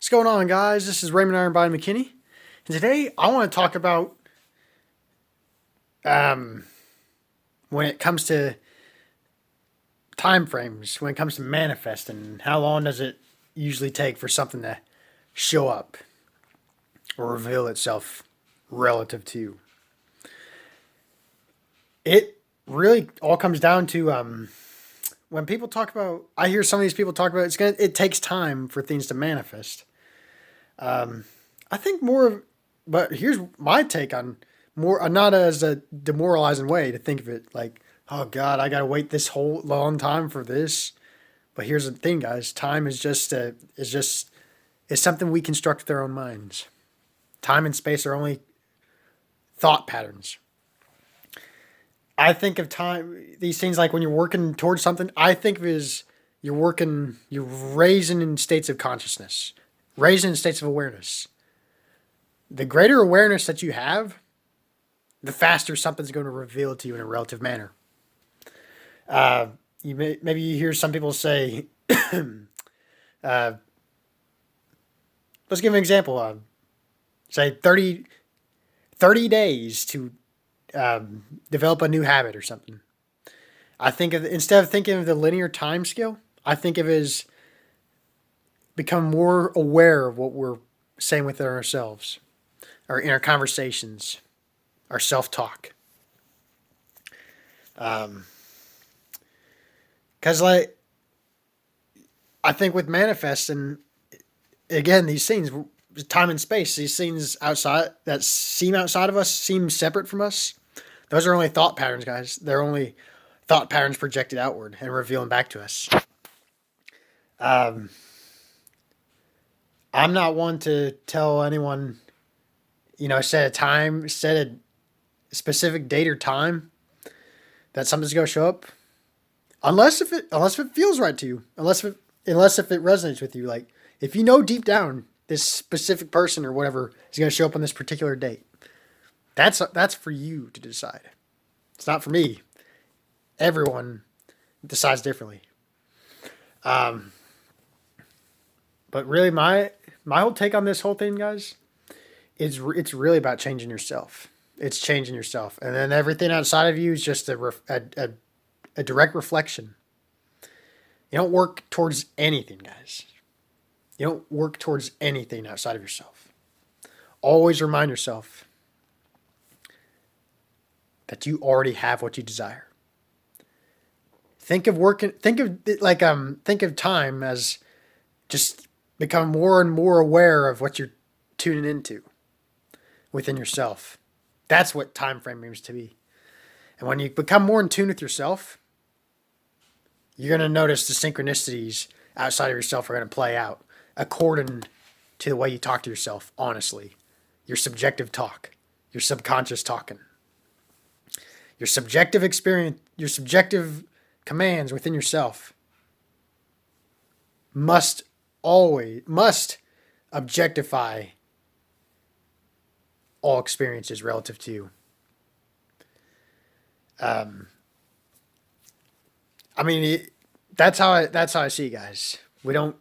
What's going on, guys? This is Raymond Ironbody McKinney, and today I want to talk about um, when it comes to time frames, when it comes to manifesting, how long does it usually take for something to show up or reveal itself relative to you? It really all comes down to when people talk about. I hear some of these people talk about it takes time for things to manifest. I think more of, but here's my take on more, not as a demoralizing way to think of it, like, oh God, I gotta wait this whole long time for this. But here's the thing, guys: time is something we construct with our own minds. Time and space are only thought patterns. I think of time, these things like when you're working towards something. I think of it as you're raising in states of consciousness, raising in states of awareness. The greater awareness that you have, the faster something's going to reveal to you in a relative manner. Maybe you hear some people say, let's give an example. Say 30 days to develop a new habit or something. I think of, instead of thinking of the linear time scale, I think of it as become more aware of what we're saying within ourselves, or in our conversations, our self-talk. Because like, I think with manifesting, again, these things, time and space, these things outside that seem outside of us, seem separate from us. Those are only thought patterns, guys. They're only thought patterns projected outward and revealing back to us. I'm not one to tell anyone, set a specific date or time that something's going to show up, unless if it feels right to you, unless if it resonates with you. Like, if you know deep down this specific person or whatever is going to show up on this particular date, that's for you to decide. It's not for me. Everyone decides differently. But really, my whole take on this whole thing, guys, is it's really about changing yourself. It's changing yourself, and then everything outside of you is just a direct reflection. You don't work towards anything, guys. You don't work towards anything outside of yourself. Always remind yourself that you already have what you desire. Think of time as just become more and more aware of what you're tuning into within yourself. That's what time frame means to be. And when you become more in tune with yourself, you're going to notice the synchronicities outside of yourself are going to play out according to the way you talk to yourself, honestly. Your subjective talk, your subconscious talking, your subjective experience, your subjective commands within yourself must objectify all experiences relative to you. That's how I see it, guys. You don't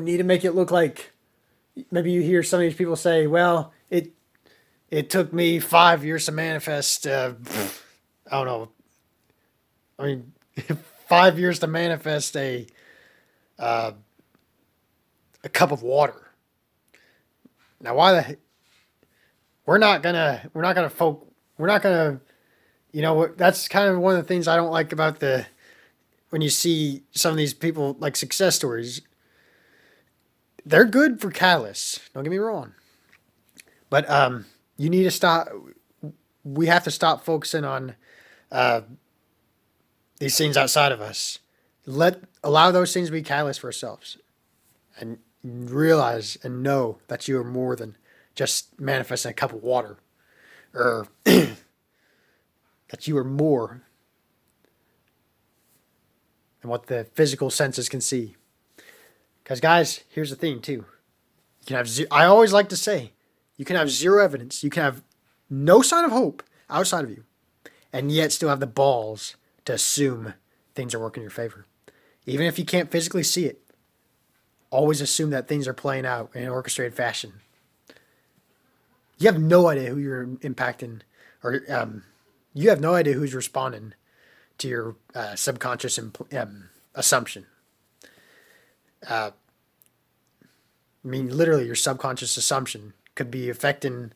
need to make it look like, maybe you hear some of these people say, well, it took me 5 years to manifest, I don't know. 5 years to manifest a cup of water. Now, we're not gonna, that's kind of one of the things I don't like about when you see some of these people, like success stories. They're good for catalysts, don't get me wrong. But you need to stop. We have to stop focusing on these things outside of us. Allow those things to be catalysts for ourselves, and realize and know that you are more than just manifesting a cup of water, or that you are more than what the physical senses can see. Because, guys, here's the thing too. You can have I always like to say, you can have zero evidence. You can have no sign of hope outside of you, and yet still have the balls to assume things are working in your favor. Even if you can't physically see it, always assume that things are playing out in an orchestrated fashion. You have no idea who you're impacting, or you have no idea who's responding to your subconscious assumption. I mean, literally, your subconscious assumption could be affecting,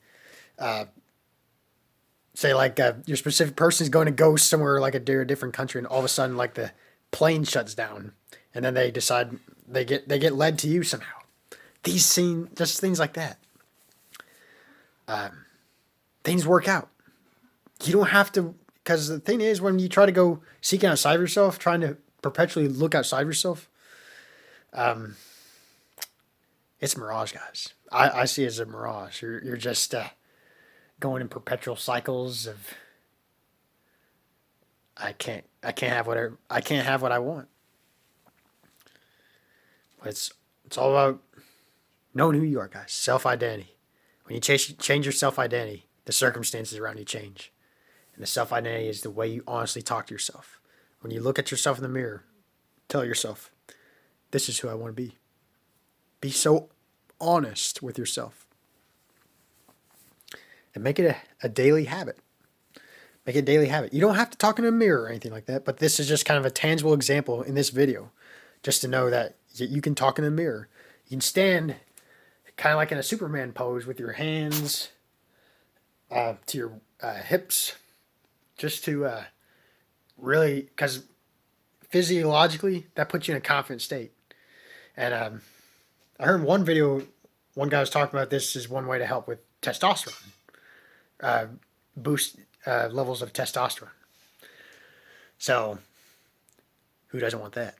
say, like your specific person is going to go somewhere like a different country, and all of a sudden, like the plane shuts down, and then they decide they get led to you somehow. These scenes, just things like that. Things work out. You don't have to, because the thing is, when you try to go seek outside of yourself, trying to perpetually look outside of yourself, it's Mirage, guys. I see it as a mirage. You're just going in perpetual cycles of I can't have what I want. It's all about knowing who you are, guys. Self-identity. When you change your self-identity, the circumstances around you change. And the self-identity is the way you honestly talk to yourself. When you look at yourself in the mirror, tell yourself, this is who I want to be. Be so honest with yourself. And make it a daily habit. Make it a daily habit. You don't have to talk in a mirror or anything like that, but this is just kind of a tangible example in this video, just to know that you can talk in the mirror. You can stand kind of like in a Superman pose with your hands to your hips, just to really, because physiologically that puts you in a confident state. And I heard one video, one guy was talking about this is one way to help with testosterone, boost levels of testosterone. So who doesn't want that?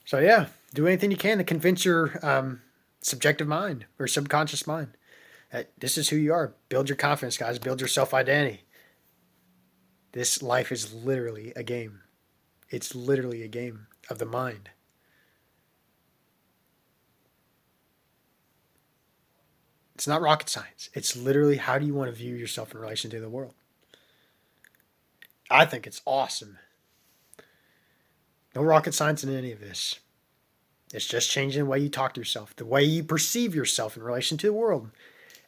So yeah, do anything you can to convince your subjective mind or subconscious mind that this is who you are. Build your confidence, guys. Build your self-identity. This life is literally a game. It's literally a game of the mind. It's not rocket science. It's literally how do you want to view yourself in relation to the world. I think it's awesome. No rocket science in any of this. It's just changing the way you talk to yourself, the way you perceive yourself in relation to the world.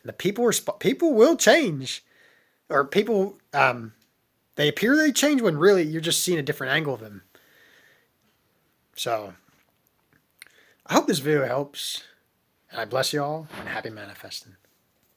And the people will change, or people they appear they change when really you're just seeing a different angle of them. So I hope this video helps, and I bless you all, and happy manifesting.